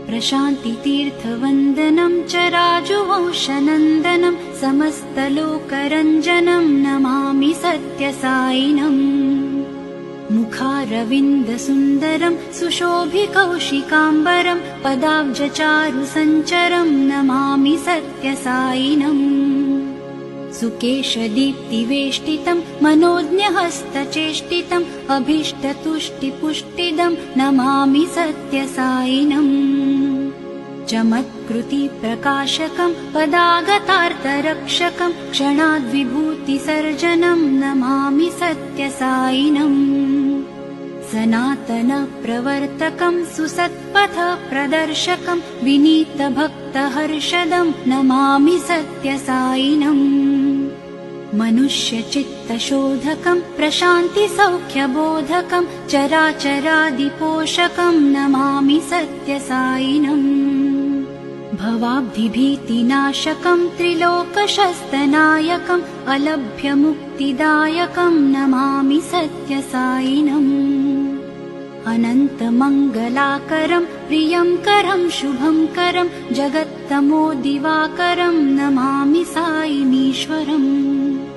प्रशान्तितीर्थवन्दनं च राजुवंशनन्दनं समस्तलोकरञ्जनं नमामि सत्यसायिनम्। मुखारविन्दसुन्दरं सुशोभिकौशिकाम्बरं पदाब्जचारुसञ्चरं नमामि सत्यसायिनम्। सुकेशदीप्तिवेष्टितं मनोज्ञहस्तचेष्टितं अभीष्टतुष्टिपुष्टिदं नमामि सत्यसायिनम्। चमत्कृतिप्रकाशकं पदागतार्तरक्षकं क्षणाद्विभूतिसर्जनं नमामि सत्यसायिनम्। सनातनप्रवर्तकं सुसत्पथप्रदर्शकं विनीतभक्तहर्षदं नमामि सत्यसायिनम्। मनुष्यचित्तशोधकं प्रशान्तिसौख्यबोधकं चराचरादिपोषकं नमामि सत्यसायिनम्। भवाब्धिभीतिनाशकं त्रिलोकशस्तनायकम् अलभ्यमुक्तिदायकं नमामि सत्यसायिनम्। अनन्तमङ्गलाकरं प्रियंकरं शुभंकरं जगत्तमोदिवाकरं नमामि सायिनीश्वरम्।